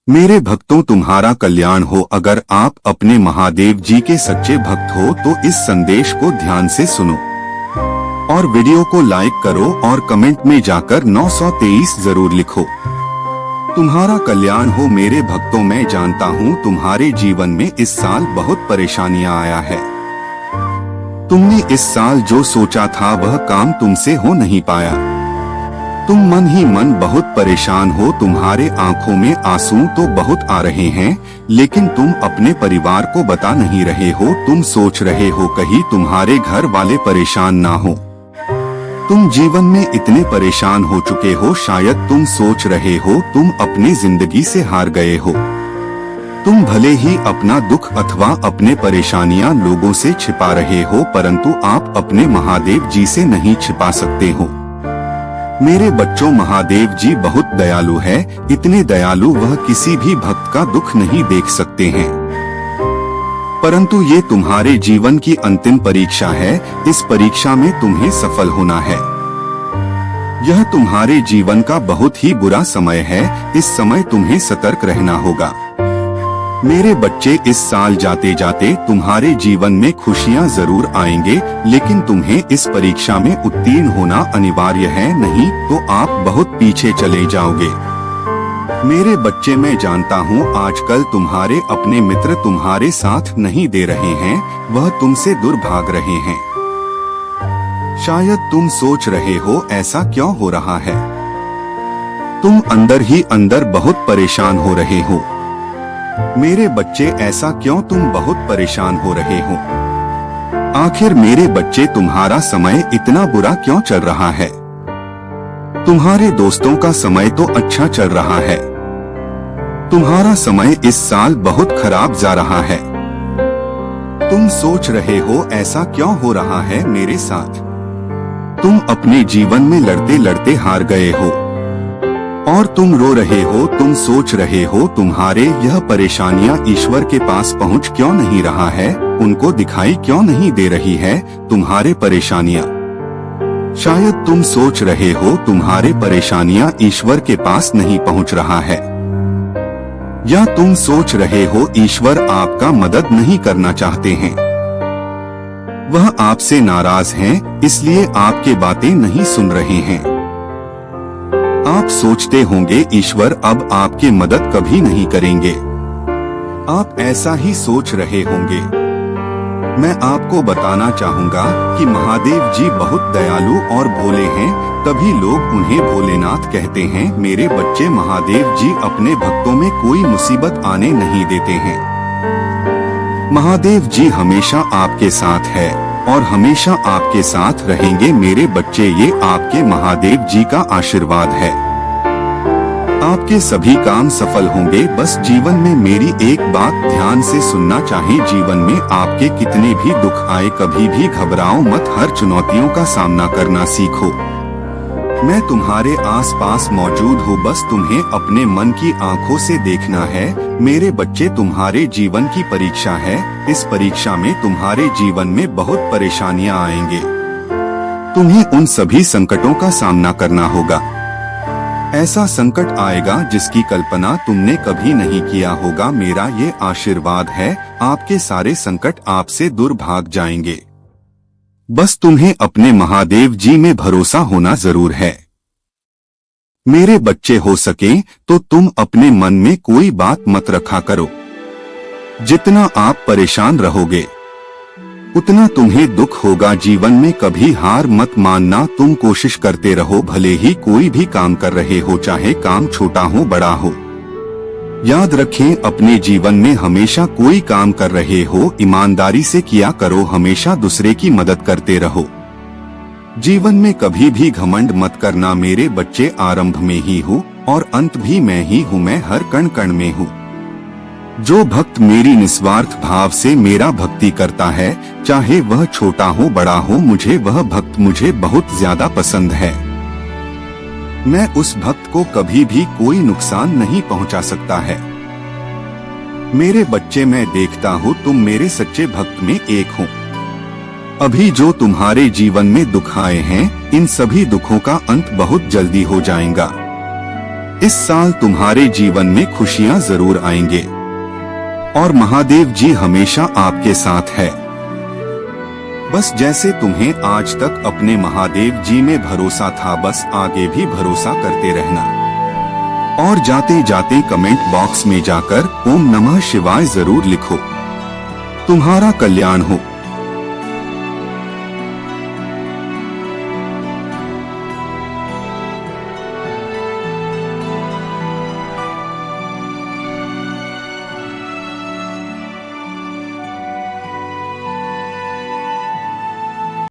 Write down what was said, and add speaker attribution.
Speaker 1: मेरे भक्तों, तुम्हारा कल्याण हो। अगर आप अपने महादेव जी के सच्चे भक्त हो तो इस संदेश को ध्यान से सुनो और वीडियो को लाइक करो और कमेंट में जाकर 923 जरूर लिखो। तुम्हारा कल्याण हो मेरे भक्तों। मैं जानता हूँ तुम्हारे जीवन में इस साल बहुत परेशानियाँ आया है। तुमने इस साल जो सोचा था वह काम तुमसे हो नहीं पाया। तुम मन ही मन बहुत परेशान हो। तुम्हारे आंखों में आंसू तो बहुत आ रहे हैं, लेकिन तुम अपने परिवार को बता नहीं रहे हो। तुम सोच रहे हो कहीं तुम्हारे घर वाले परेशान ना हो। तुम जीवन में इतने परेशान हो चुके हो, शायद तुम सोच रहे हो तुम अपनी जिंदगी से हार गए हो। तुम भले ही अपना दुख अथवा अपने परेशानियां लोगों से छिपा रहे हो, परंतु आप अपने महादेव जी से नहीं छिपा सकते हो। मेरे बच्चों, महादेव जी बहुत दयालु है। इतने दयालु वह किसी भी भक्त का दुख नहीं देख सकते हैं। परंतु ये तुम्हारे जीवन की अंतिम परीक्षा है। इस परीक्षा में तुम्हें सफल होना है। यह तुम्हारे जीवन का बहुत ही बुरा समय है। इस समय तुम्हें सतर्क रहना होगा। मेरे बच्चे, इस साल जाते जाते तुम्हारे जीवन में खुशियां जरूर आएंगे, लेकिन तुम्हें इस परीक्षा में उत्तीर्ण होना अनिवार्य है, नहीं तो आप बहुत पीछे चले जाओगे। मेरे बच्चे, मैं जानता हूँ आजकल तुम्हारे अपने मित्र तुम्हारे साथ नहीं दे रहे हैं, वह तुमसे दूर भाग रहे हैं। शायद तुम सोच रहे हो ऐसा क्यों हो रहा है। तुम अंदर ही अंदर बहुत परेशान हो रहे हो। मेरे बच्चे, ऐसा क्यों तुम बहुत परेशान हो रहे हो। आखिर मेरे बच्चे, तुम्हारा समय इतना बुरा क्यों चल रहा है। तुम्हारे दोस्तों का समय तो अच्छा चल रहा है। तुम्हारा समय इस साल बहुत खराब जा रहा है। तुम सोच रहे हो ऐसा क्यों हो रहा है मेरे साथ। तुम अपने जीवन में लड़ते लड़ते हार गए हो और तुम रो रहे हो। तुम सोच रहे हो तुम्हारे यह परेशानियां ईश्वर के पास पहुंच क्यों नहीं रहा है, उनको दिखाई क्यों नहीं दे रही है तुम्हारे परेशानियां। शायद तुम सोच रहे हो तुम्हारे परेशानियां ईश्वर के पास नहीं पहुंच रहा है, या तुम सोच रहे हो ईश्वर आपका मदद नहीं करना चाहते हैं। वह आपसे नाराज हैं, इसलिए आपके बातें नहीं सुन रहे हैं। आप सोचते होंगे ईश्वर अब आपकी मदद कभी नहीं करेंगे। आप ऐसा ही सोच रहे होंगे। मैं आपको बताना चाहूँगा कि महादेव जी बहुत दयालु और भोले हैं, तभी लोग उन्हें भोलेनाथ कहते हैं। मेरे बच्चे, महादेव जी अपने भक्तों में कोई मुसीबत आने नहीं देते हैं। महादेव जी हमेशा आपके साथ है और हमेशा आपके साथ रहेंगे। मेरे बच्चे, ये आपके महादेव जी का आशीर्वाद है। आपके सभी काम सफल होंगे। बस जीवन में मेरी एक बात ध्यान से सुनना, चाहे जीवन में आपके कितने भी दुख आए, कभी भी घबराओ मत। हर चुनौतियों का सामना करना सीखो। मैं तुम्हारे आसपास मौजूद हूँ, बस तुम्हें अपने मन की आंखों से देखना है। मेरे बच्चे, तुम्हारे जीवन की परीक्षा है। इस परीक्षा में तुम्हारे जीवन में बहुत परेशानियां आएंगे। तुम्हें उन सभी संकटों का सामना करना होगा। ऐसा संकट आएगा जिसकी कल्पना तुमने कभी नहीं किया होगा। मेरा ये आशीर्वाद है, आपके सारे संकट आपसे दूर भाग जाएंगे। बस तुम्हें अपने महादेव जी में भरोसा होना जरूर है। मेरे बच्चे, हो सके तो तुम अपने मन में कोई बात मत रखा करो। जितना आप परेशान रहोगे उतना तुम्हें दुख होगा। जीवन में कभी हार मत मानना। तुम कोशिश करते रहो, भले ही कोई भी काम कर रहे हो, चाहे काम छोटा हो बड़ा हो। याद रखें, अपने जीवन में हमेशा कोई काम कर रहे हो, ईमानदारी से किया करो। हमेशा दूसरे की मदद करते रहो। जीवन में कभी भी घमंड मत करना। मेरे बच्चे, आरंभ में ही हूँ और अंत भी मैं ही हूँ। मैं हर कण कण में हूँ। जो भक्त मेरी निस्वार्थ भाव से मेरा भक्ति करता है, चाहे वह छोटा हो बड़ा हो, मुझे वह भक्त मुझे बहुत ज्यादा पसंद है। मैं उस भक्त को कभी भी कोई नुकसान नहीं पहुंचा सकता है। मेरे बच्चे, मैं देखता हूँ तुम मेरे सच्चे भक्त में एक हो। अभी जो तुम्हारे जीवन में दुख आए हैं, इन सभी दुखों का अंत बहुत जल्दी हो जाएगा। इस साल तुम्हारे जीवन में खुशियां जरूर आएंगे और महादेव जी हमेशा आपके साथ है। बस जैसे तुम्हें आज तक अपने महादेव जी में भरोसा था, बस आगे भी भरोसा करते रहना। और जाते जाते कमेंट बॉक्स में जाकर ओम नमः शिवाय जरूर लिखो। तुम्हारा कल्याण हो।